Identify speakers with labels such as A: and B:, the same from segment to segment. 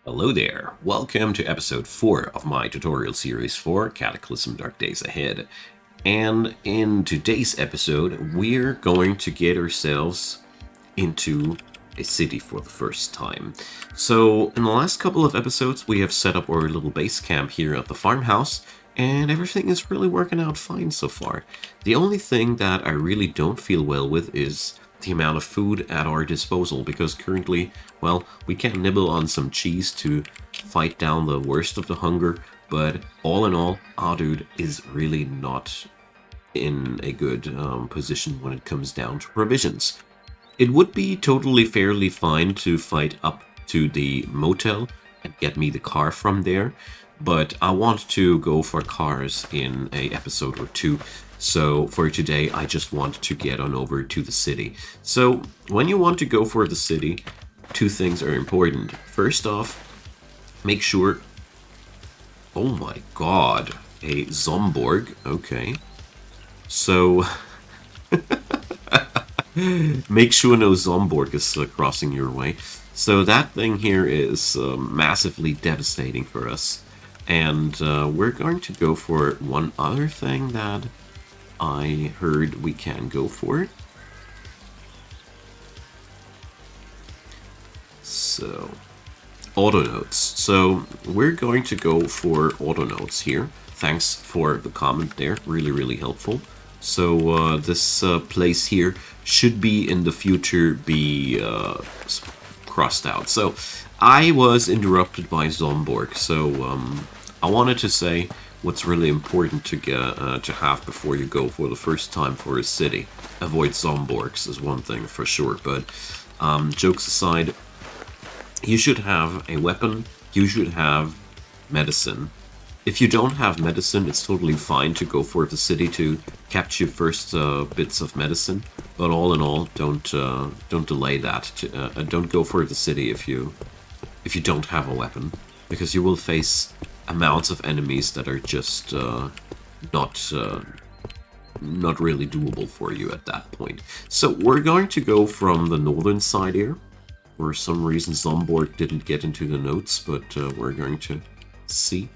A: Hello there, welcome to episode 4 of my tutorial series for Cataclysm Dark Days Ahead. And in today's episode, we're going to get ourselves into a city for the first time. So in the last couple of episodes, we have set up our little base camp here at the farmhouse, and everything is really working out fine so far. The only thing that I really don't feel well with is the amount of food at our disposal, because currently, well, we can nibble on some cheese to fight down the worst of the hunger, but all in all, our dude is really not in a good position when it comes down to provisions. It would be totally fairly fine to fight up to the motel and get me the car from there, but I want to go for cars in a episode or two. So for today, I just want to get on over to the city. So when you want to go for the city, two things are important. First off, make sure... Oh my god, a Zomborg, okay. So make sure no Zomborg is crossing your way. So that thing here is massively devastating for us. And we're going to go for one other thing that I heard we can go for. So, auto notes. So we're going to go for auto notes here. Thanks for the comment there, really helpful. So this place here should be in the future be crossed out. So I was interrupted by Zomborg, so I wanted to say what's really important to get to have before you go for the first time for a city. Avoid Zomborgs is one thing for sure, but jokes aside, you should have a weapon, you should have medicine. If you don't have medicine, it's totally fine to go for the city to capture first bits of medicine, but all in all, don't delay that. Don't go for the city if you don't have a weapon, because you will face amounts of enemies that are just not really doable for you at that point. So we're going to go from the northern side here. For some reason Zomborg didn't get into the notes, but we're going to see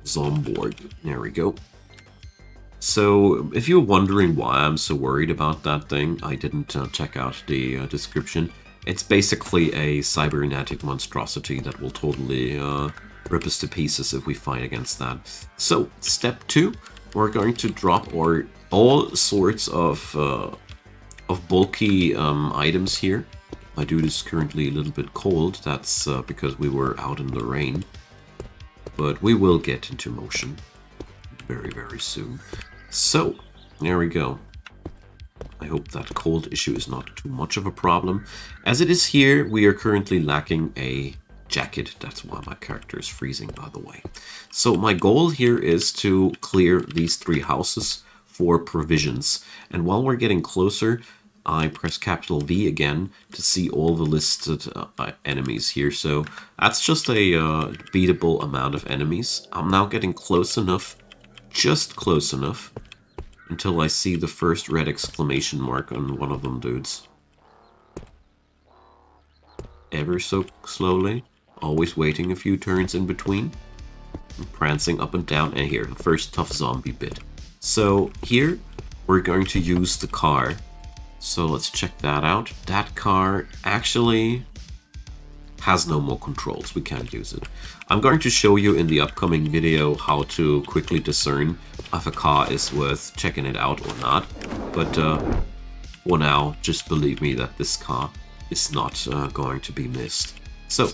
A: Zomborg. There we go. So if you're wondering why I'm so worried about that thing, I didn't check out the description. It's basically a cybernetic monstrosity that will totally rip us to pieces if we fight against that. So, step 2, we're going to drop all sorts of bulky items here. My dude is currently a little bit cold, that's because we were out in the rain. But we will get into motion very soon. So, there we go. I hope that cold issue is not too much of a problem. As it is here, we are currently lacking a jacket. That's why my character is freezing, by the way. So my goal here is to clear these 3 houses for provisions. And while we're getting closer, I press capital V again to see all the listed enemies here. So that's just a beatable amount of enemies. I'm now getting close enough, just close enough, until I see the first red exclamation mark on one of them dudes. Ever so slowly, always waiting a few turns in between, and prancing up and down, and here, the first tough zombie bit. So here, we're going to use the car. So let's check that out. That car actually has no more controls, we can't use it. I'm going to show you in the upcoming video how to quickly discern if a car is worth checking it out or not. But for now, just believe me that this car is not going to be missed. So,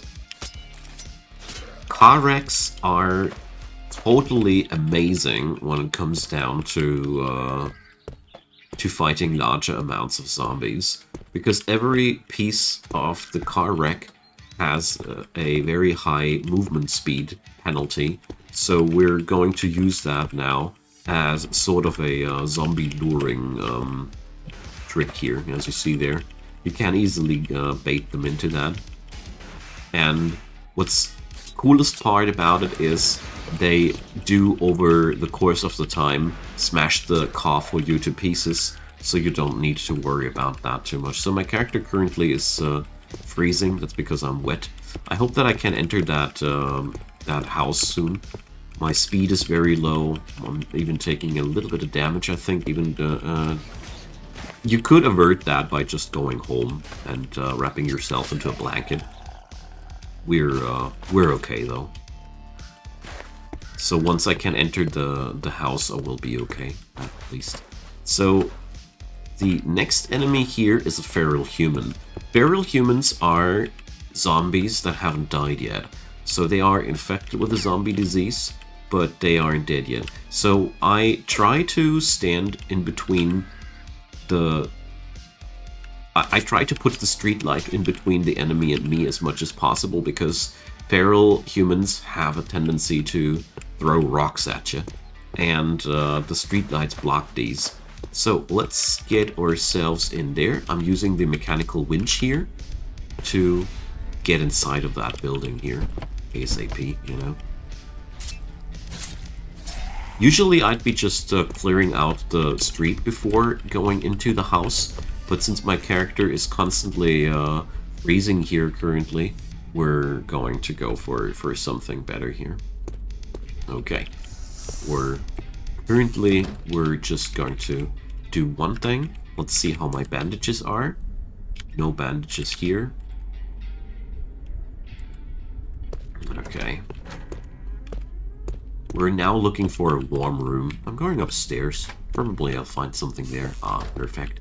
A: car wrecks are totally amazing when it comes down to fighting larger amounts of zombies, because every piece of the car wreck has a very high movement speed penalty, so we're going to use that now as sort of a zombie luring trick here. As you see there, you can easily bait them into that. And what's coolest part about it is they do, over the course of the time, smash the car for you to pieces, so you don't need to worry about that too much. So my character currently is freezing, that's because I'm wet. I hope that I can enter that that house soon. My speed is very low. I'm even taking a little bit of damage, I think. Even you could avert that by just going home and wrapping yourself into a blanket. We're okay though. So once I can enter the house, I will be okay, at least. So the next enemy here is a feral human. Feral humans are zombies that haven't died yet. So they are infected with a zombie disease, but they aren't dead yet. So I try to stand in between the... I try to put the street light in between the enemy and me as much as possible, because feral humans have a tendency to throw rocks at you, and the street lights block these. So let's get ourselves in there. I'm using the mechanical winch here to get inside of that building here, ASAP, you know. Usually I'd be just clearing out the street before going into the house, but since my character is constantly freezing here currently, we're going to go for something better here. Okay, we're just going to do one thing. Let's see how my bandages are. No bandages here. Okay. We're now looking for a warm room. I'm going upstairs. Probably I'll find something there. Ah, perfect.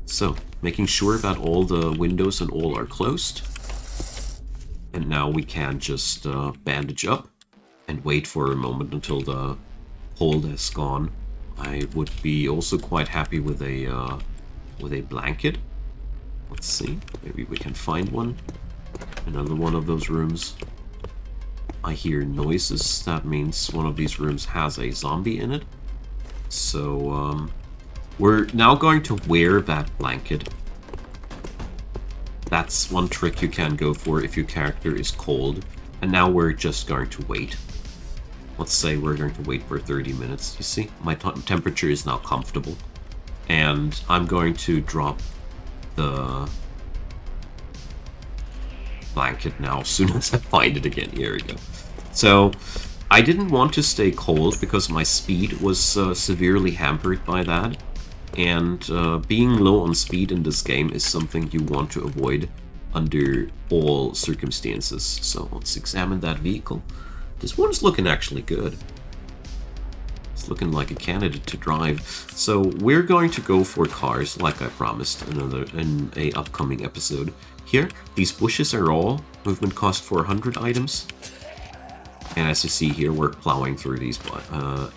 A: So, making sure that all the windows and all are closed. And now we can just bandage up and wait for a moment until the cold has gone. I would be also quite happy with a blanket. Let's see, maybe we can find one. Another one of those rooms. I hear noises. That means one of these rooms has a zombie in it. So we're now going to wear that blanket. That's one trick you can go for if your character is cold. And now we're just going to wait. Let's say we're going to wait for 30 minutes. You see, my temperature is now comfortable. And I'm going to drop the blanket now as soon as I find it again. Here we go. So, I didn't want to stay cold because my speed was severely hampered by that. And being low on speed in this game is something you want to avoid under all circumstances. So let's examine that vehicle. This one's looking actually good. It's looking like a candidate to drive. So we're going to go for cars, like I promised in a upcoming episode. Here, these bushes are all movement cost 400 items. And as you see here, we're plowing through these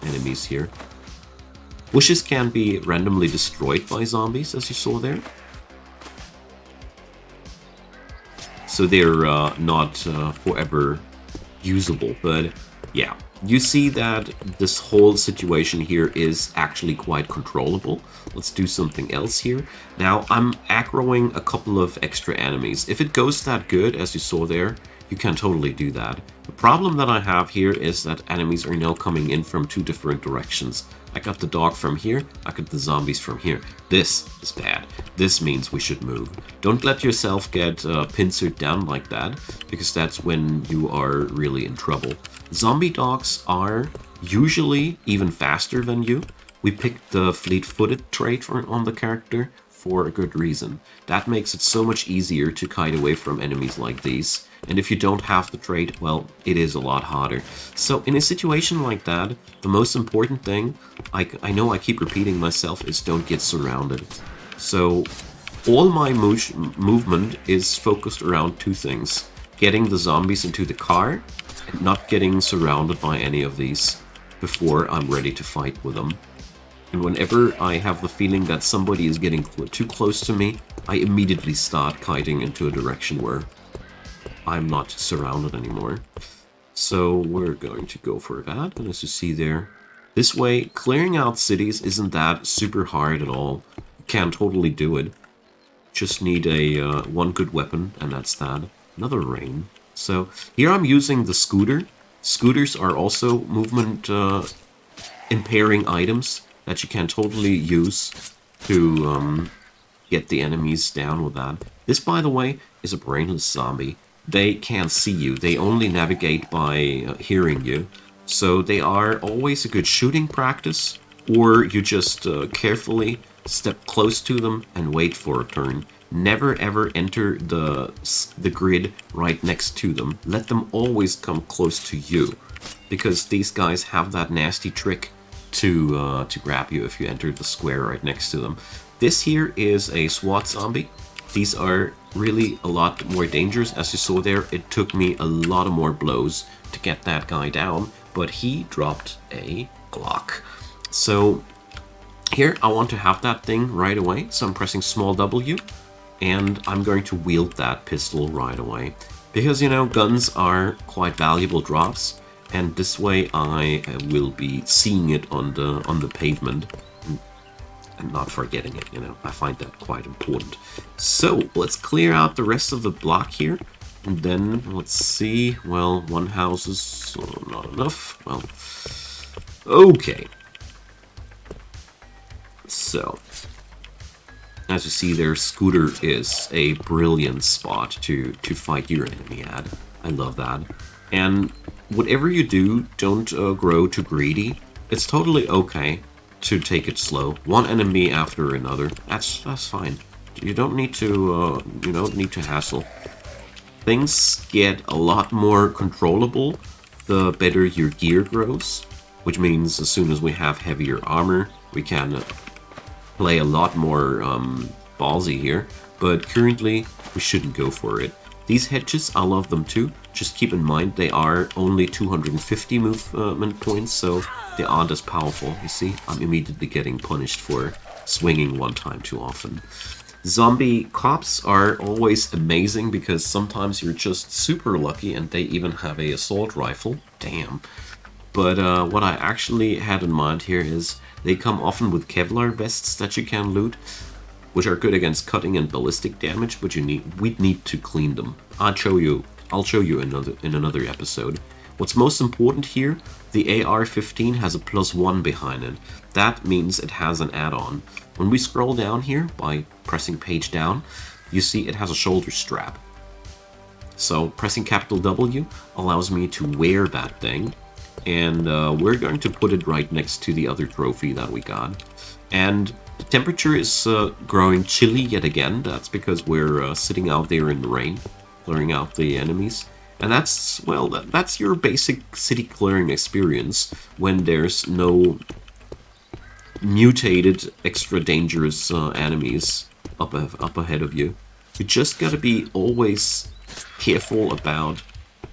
A: enemies here. Bushes can be randomly destroyed by zombies, as you saw there. So they're not forever usable, but yeah. You see that this whole situation here is actually quite controllable. Let's do something else here. Now, I'm aggroing a couple of extra enemies. If it goes that good, as you saw there, you can totally do that. The problem that I have here is that enemies are now coming in from two different directions. I got the dog from here, I got the zombies from here. This is bad. This means we should move. Don't let yourself get pincered down like that, because that's when you are really in trouble. Zombie dogs are usually even faster than you. We picked the fleet-footed trait on the character for a good reason. That makes it so much easier to kite away from enemies like these. And if you don't have the trait, well, it is a lot harder. So in a situation like that, the most important thing, I know I keep repeating myself, is don't get surrounded. So all my movement is focused around two things. Getting the zombies into the car, and not getting surrounded by any of these before I'm ready to fight with them. And whenever I have the feeling that somebody is getting too close to me, I immediately start kiting into a direction where I'm not surrounded anymore. So we're going to go for that, and as you see there, this way, clearing out cities isn't that super hard at all. You can totally do it. Just need a one good weapon, and that's that. Another rain. So here I'm using the scooter. Scooters are also movement impairing items that you can totally use to get the enemies down with that. This, by the way, is a brainless zombie. they can't see you. They only navigate by hearing you. So they are always a good shooting practice, or you just carefully step close to them and wait for a turn. Never ever enter the grid right next to them. Let them always come close to you, because these guys have that nasty trick to grab you if you enter the square right next to them. This here is a SWAT zombie. These are really a lot more dangerous. As you saw there, it took me a lot of more blows to get that guy down, but he dropped a Glock. So here I want to have that thing right away, so I'm pressing small W, and I'm going to wield that pistol right away. Because, you know, guns are quite valuable drops, and this way I will be seeing it on the pavement and not forgetting it, you know. I find that quite important. So let's clear out the rest of the block here, and then let's see. Well, one house is not enough. Well, okay. So as you see there, Scooter is a brilliant spot to fight your enemy at. I love that. And whatever you do, don't grow too greedy. It's totally okay to take it slow. One enemy after another. That's fine. You don't need to hassle. Things get a lot more controllable the better your gear grows, which means as soon as we have heavier armor, we can play a lot more ballsy here, but currently we shouldn't go for it. These hedges, I love them too. Just keep in mind they are only 250 movement points, so they aren't as powerful. You see, I'm immediately getting punished for swinging one time too often. Zombie cops are always amazing because sometimes you're just super lucky and they even have a assault rifle. Damn. But what I actually had in mind here is they come often with Kevlar vests that you can loot, which are good against cutting and ballistic damage, but we'd need to clean them. I'll show you in another episode. What's most important here, the AR-15 has a +1 behind it. That means it has an add-on. When we scroll down here by pressing page down, you see it has a shoulder strap. So pressing capital W allows me to wear that thing, and we're going to put it right next to the other trophy that we got. And the temperature is growing chilly yet again. That's because we're sitting out there in the rain, clearing out the enemies. And that's, well, that's your basic city clearing experience when there's no mutated, extra dangerous enemies up ahead of you. You just gotta be always careful about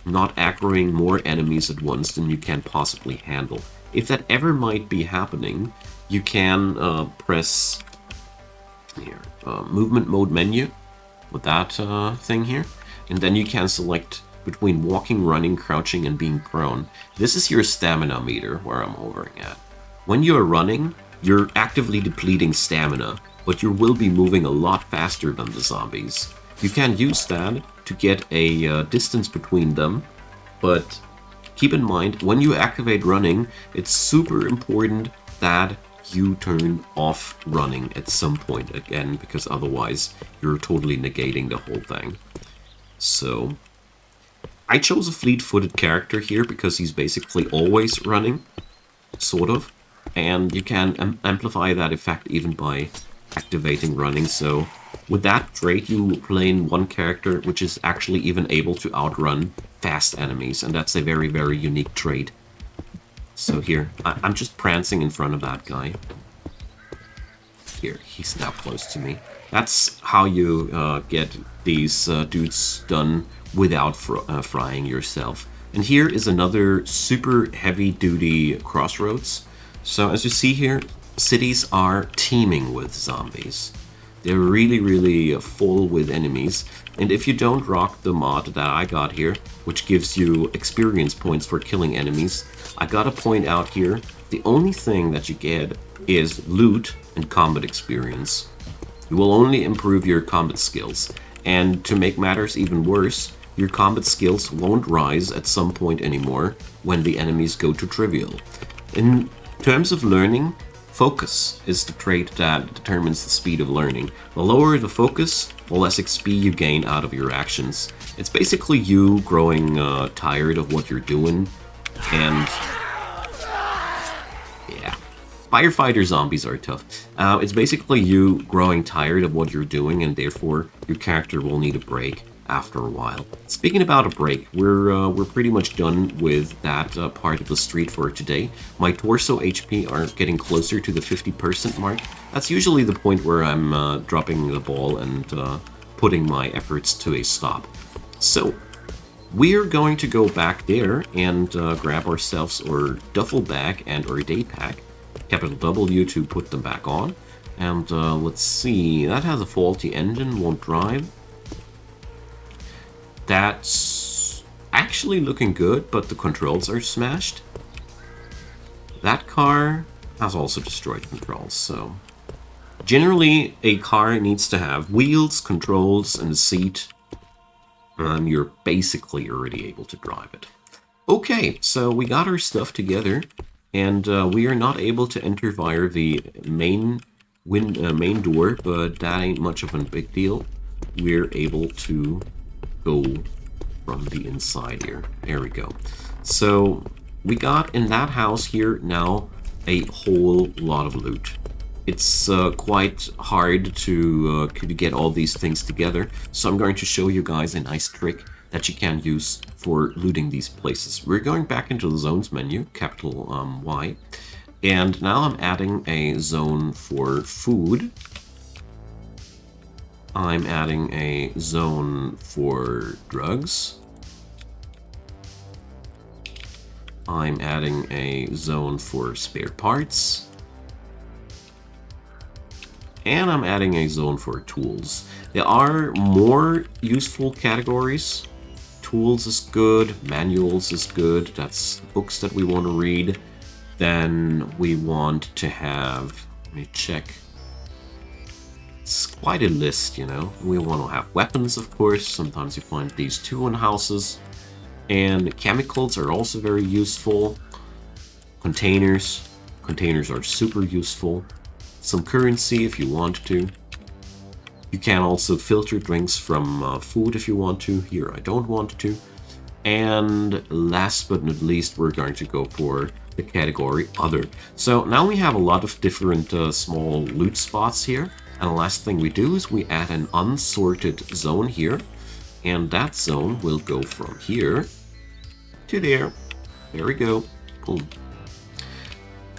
A: not aggroing more enemies at once than you can possibly handle. If that ever might be happening, you can press here, movement mode menu with that thing here, and then you can select between walking, running, crouching, and being prone. This is your stamina meter where I'm hovering at. When you're running, you're actively depleting stamina, but you will be moving a lot faster than the zombies. You can use that to get a distance between them, but keep in mind, when you activate running, it's super important that you turn off running at some point again, because otherwise you're totally negating the whole thing. So I chose a fleet-footed character here because he's basically always running, sort of, and you can amplify that effect even by activating running. So with that trait, you play in one character which is actually even able to outrun fast enemies, and that's a very, very unique trait. So here, I'm just prancing in front of that guy. Here, he's now close to me. That's how you get these dudes done without frying yourself. And here is another super heavy-duty crossroads. So as you see here, cities are teeming with zombies. They're really, really full with enemies. And if you don't rock the mod that I got here, which gives you experience points for killing enemies, I gotta point out here, the only thing that you get is loot and combat experience. You will only improve your combat skills. And to make matters even worse, your combat skills won't rise at some point anymore when the enemies go to trivial. In terms of learning, focus is the trait that determines the speed of learning. The lower the focus, the less XP you gain out of your actions. It's basically you growing tired of what you're doing, and yeah, firefighter zombies are tough. It's basically you growing tired of what you're doing, and therefore your character will need a break after a while. Speaking about a break, we're pretty much done with that part of the street for today. My torso HP are getting closer to the 50% mark. That's usually the point where I'm dropping the ball and putting my efforts to a stop. So we're going to go back there and grab ourselves our duffel bag and our day pack. Capital W to put them back on. And let's see, that has a faulty engine, won't drive. That's actually looking good, but the controls are smashed. That car has also destroyed controls, so... Generally, a car needs to have wheels, controls, and a seat. You're basically already able to drive it. Okay, so we got our stuff together, and we are not able to enter via the main door, but that ain't much of a big deal. We're able to go from the inside here. There we go. So we got in that house here now a whole lot of loot. It's quite hard to get all these things together, so I'm going to show you guys a nice trick that you can use for looting these places. We're going back into the zones menu, capital Y, and now I'm adding a zone for food. I'm adding a zone for drugs. I'm adding a zone for spare parts. And I'm adding a zone for tools. There are more useful categories. Tools is good, manuals is good, that's books that we want to read. Then we want to have, let me check. It's quite a list, you know. We want to have weapons, of course. Sometimes you find these too in houses. And chemicals are also very useful. Containers. Containers are super useful. Some currency if you want to. You can also filter drinks from food if you want to. Here I don't want to. And last but not least, we're going to go for the category Other. So now we have a lot of different small loot spots here. And the last thing we do is we add an unsorted zone here. And that zone will go from here to there. There we go. Boom.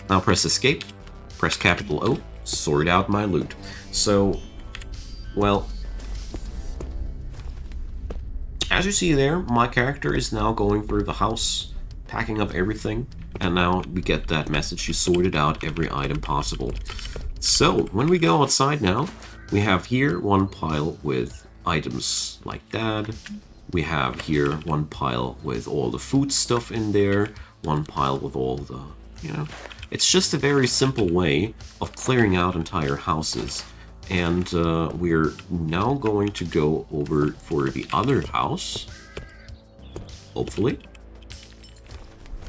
A: Now press escape. Press capital O. Sort out my loot. So, well, as you see there, my character is now going through the house, packing up everything. And now we get that message. You sorted out every item possible. So, when we go outside now, we have here one pile with items like that. We have here one pile with all the food stuff in there. One pile with all the, you know. It's just a very simple way of clearing out entire houses. And we're now going to go over for the other house. Hopefully.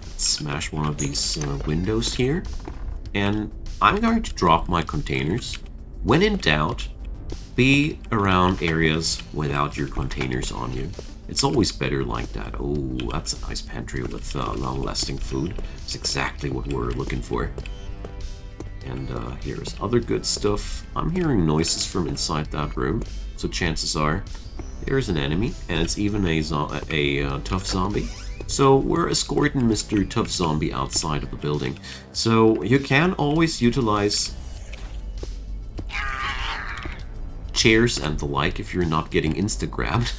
A: Let's smash one of these windows here. And I'm going to drop my containers. When in doubt, be around areas without your containers on you. It's always better like that. Oh, that's a nice pantry with long-lasting food. It's exactly what we're looking for. And here's other good stuff. I'm hearing noises from inside that room, so chances are there's an enemy, and it's even a tough zombie. So we're escorting Mr. Tough Zombie outside of the building. So you can always utilize chairs and the like if you're not getting insta-grabbed.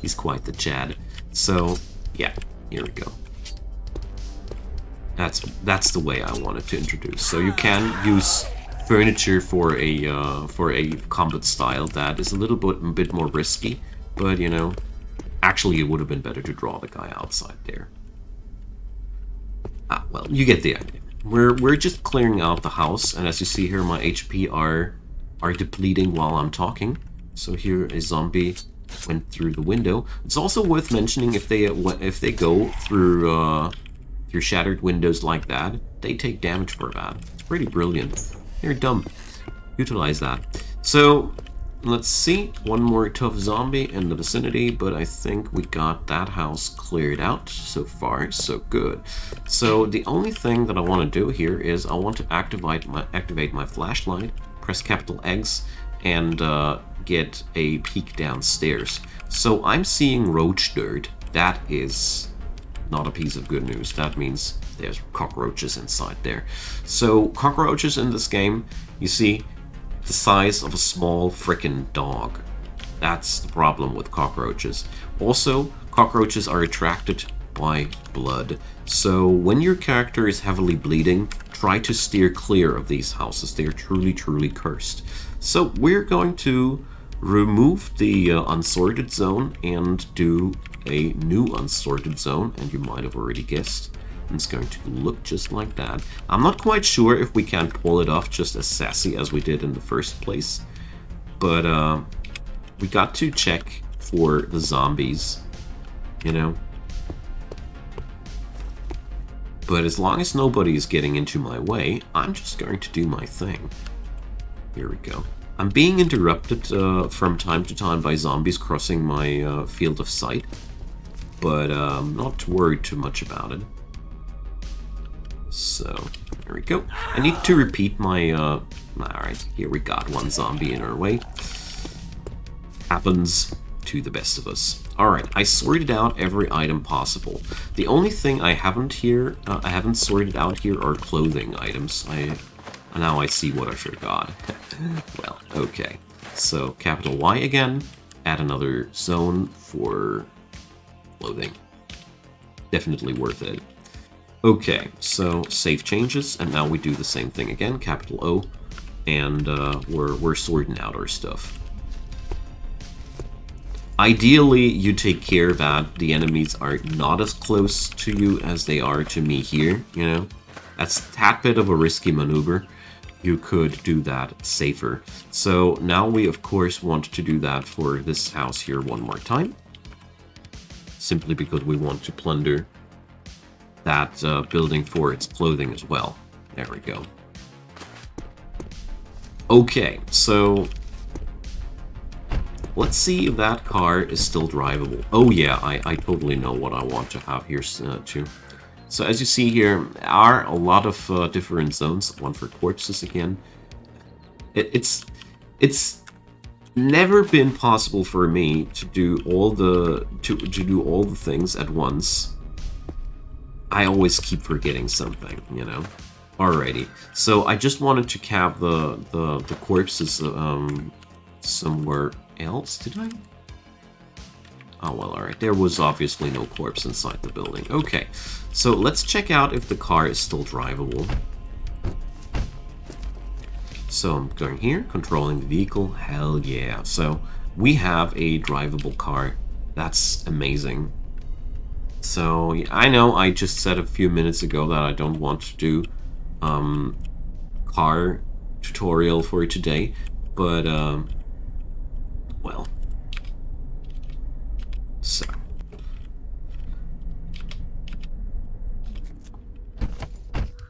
A: He's quite the Chad. So yeah, here we go. That's the way I wanted to introduce. So you can use furniture for a combat style that is a little bit more risky, but you know, actually it would have been better to draw the guy outside there. Ah, well, you get the idea. We're just clearing out the house, and as you see here, my HP are depleting while I'm talking. So here a zombie went through the window. It's also worth mentioning if they go through shattered windows like that, they take damage for that. It's pretty brilliant. They're dumb. Utilize that. So Let's see, one more tough zombie in the vicinity, but I think we got that house cleared out. So far, so good. So the only thing that I want to do here is I want to activate my flashlight, press capital X, and get a peek downstairs. So I'm seeing roach dirt. That is not a piece of good news. That means there's cockroaches inside there. So cockroaches in this game, you see, the size of a small frickin' dog. That's the problem with cockroaches. Also, cockroaches are attracted by blood. So when your character is heavily bleeding, try to steer clear of these houses. They are truly, truly cursed. So we're going to remove the unsorted zone and do a new unsorted zone, and you might have already guessed. It's going to look just like that. I'm not quite sure if we can pull it off just as sassy as we did in the first place, but we got to check for the zombies, you know. But as long as nobody is getting into my way, I'm just going to do my thing. Here we go. I'm being interrupted from time to time by zombies crossing my field of sight, but I'm not worried too much about it. So, there we go. I need to repeat my, alright, here we got one zombie in our way. Happens to the best of us. Alright, I sorted out every item possible. The only thing I haven't sorted out here are clothing items. Now I see what I forgot. Well, okay. So, capital Y again, add another zone for clothing. Definitely worth it. Okay, so save changes, and now we do the same thing again, capital O, and we're sorting out our stuff. Ideally, you take care that the enemies are not as close to you as they are to me here, you know? That's a tad bit of a risky maneuver. You could do that safer. So now we, of course, want to do that for this house here one more time. Simply because we want to plunder that building for its clothing as well. There we go. Okay, so let's see if that car is still drivable. Oh yeah, I totally know what I want to have here too. So as you see here, there are a lot of different zones. One for corpses again. It's never been possible for me to do all the things at once. I always keep forgetting something, you know. Alrighty, so I just wanted to cap the corpses somewhere else, did I? Oh well, alright, there was obviously no corpse inside the building. Okay, so let's check out if the car is still drivable. So I'm going here, controlling the vehicle, hell yeah. So we have a drivable car, that's amazing. So, yeah, I know I just said a few minutes ago that I don't want to do car tutorial for today, but, well, so.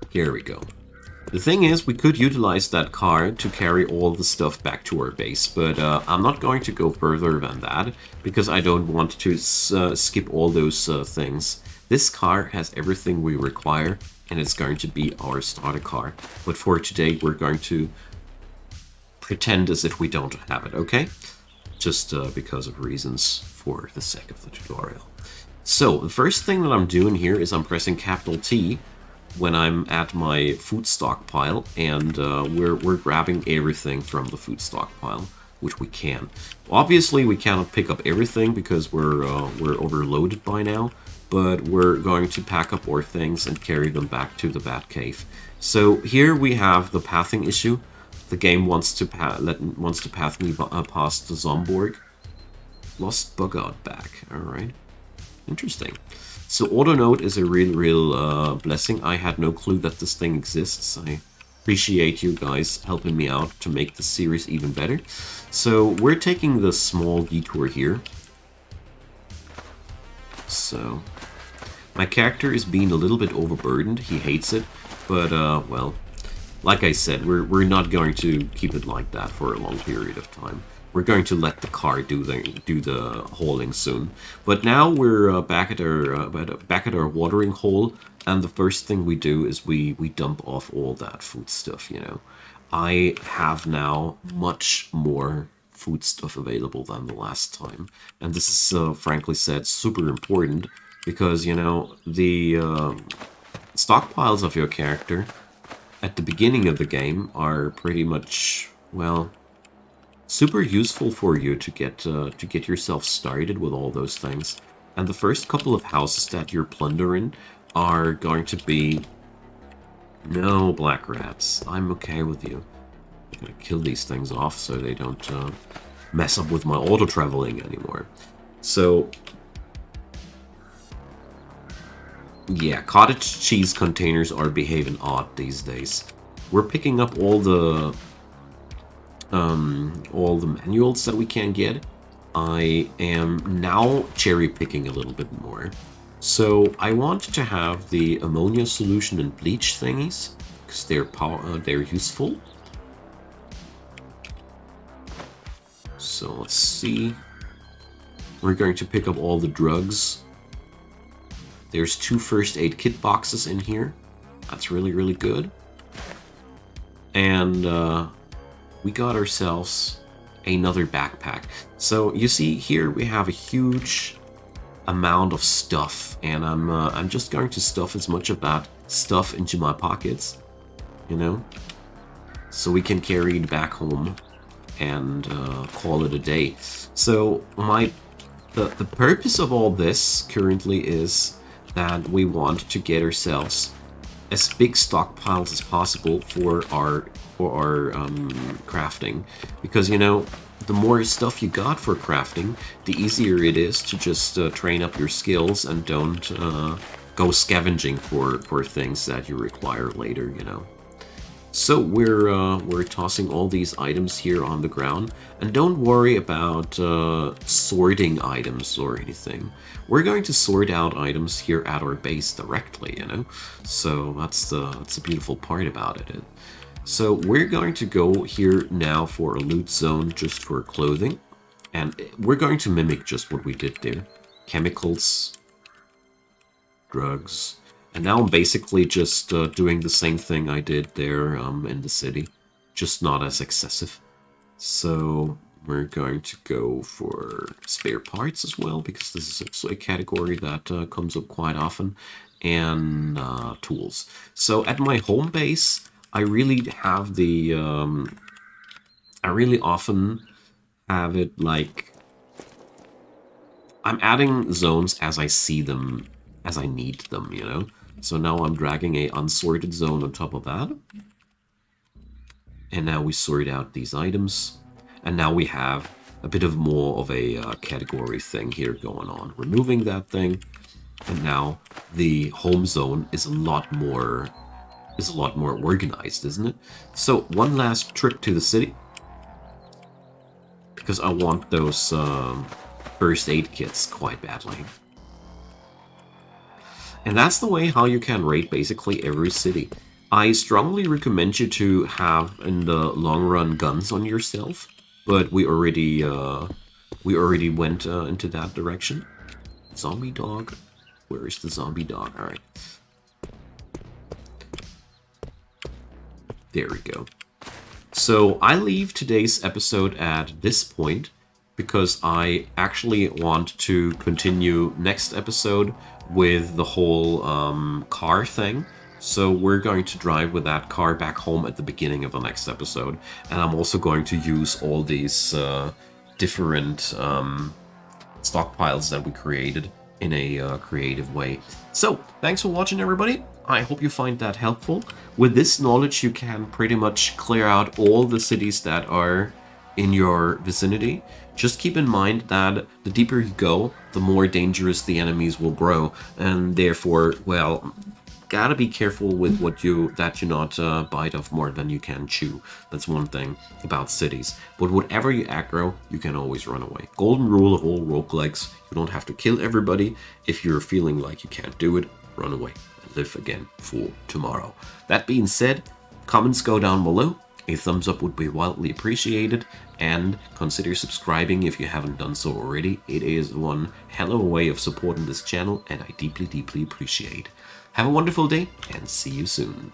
A: Here we go. The thing is, we could utilize that car to carry all the stuff back to our base, but I'm not going to go further than that, because I don't want to skip all those things. This car has everything we require, and it's going to be our starter car. But for today, we're going to pretend as if we don't have it, okay? Just because of reasons for the sake of the tutorial. So, the first thing that I'm doing here is I'm pressing capital T when I'm at my food stockpile, and we're grabbing everything from the food stockpile, which we can. Obviously, we cannot pick up everything because we're overloaded by now, but we're going to pack up our things and carry them back to the Batcave. So here we have the pathing issue. The game wants to path me past the Zomborg. Lost bug out back. All right, interesting. So AutoNote is a real blessing. I had no clue that this thing exists. I appreciate you guys helping me out to make the series even better. So we're taking the small detour here. So my character is being a little bit overburdened. He hates it, but well, like I said, we're not going to keep it like that for a long period of time. we're going to let the car do the hauling soon. But now we're back at our watering hole, and the first thing we do is we dump off all that food stuff. You know, I have now much more food stuff available than the last time, and this is frankly said super important because you know the stockpiles of your character at the beginning of the game are pretty much, well, super useful for you to get yourself started with all those things. And the first couple of houses that you're plundering are going to be... No, black rats. I'm okay with you. I'm gonna kill these things off so they don't mess up with my auto-traveling anymore. So... yeah, cottage cheese containers are behaving odd these days. We're picking up all the manuals that we can get. I am now cherry picking a little bit more. So I want to have the ammonia solution and bleach thingies because they're useful. So let's see. We're going to pick up all the drugs. There's 2 first aid kit boxes in here. That's really, really good. And we got ourselves another backpack. So you see here we have a huge amount of stuff, and I'm just going to stuff as much of that stuff into my pockets, you know, so we can carry it back home and call it a day. So the purpose of all this currently is that we want to get ourselves as big stockpiles as possible for our crafting, because you know the more stuff you got for crafting, the easier it is to just train up your skills and don't go scavenging for things that you require later, you know. So we're tossing all these items here on the ground, and don't worry about sorting items or anything. We're going to sort out items here at our base directly, you know. So that's the beautiful part about it. So we're going to go here now for a loot zone just for clothing, and we're going to mimic just what we did there: chemicals, drugs. And now I'm basically just doing the same thing I did there in the city, just not as excessive. So we're going to go for spare parts as well, because this is also a category that comes up quite often, and tools. So at my home base, I really have the... I really often have it like... I'm adding zones as I see them, as I need them, you know? So now I'm dragging a unsorted zone on top of that. And now we sort out these items. And now we have a bit of more of a category thing here going on. Removing that thing. And now the home zone is a lot more organized, isn't it? So one last trip to the city. Because I want those first aid kits quite badly. And that's the way how you can raid basically every city. I strongly recommend you to have, in the long run, guns on yourself, but we already went into that direction. Zombie dog, where is the zombie dog? All right, there we go. So I leave today's episode at this point because I actually want to continue next episode with the whole car thing. So we're going to drive with that car back home at the beginning of the next episode. And I'm also going to use all these different stockpiles that we created in a creative way. So thanks for watching, everybody. I hope you find that helpful. With this knowledge, you can pretty much clear out all the cities that are in your vicinity. Just keep in mind that the deeper you go, the more dangerous the enemies will grow, and therefore, well, gotta be careful with what you not bite off more than you can chew. That's one thing about cities. But whatever you aggro, you can always run away. Golden rule of all roguelikes: you don't have to kill everybody. If you're feeling like you can't do it, run away and live again for tomorrow. That being said, comments go down below. A thumbs up would be wildly appreciated, and consider subscribing if you haven't done so already. It is one hell of a way of supporting this channel, and I deeply, deeply appreciate. Have a wonderful day, and see you soon.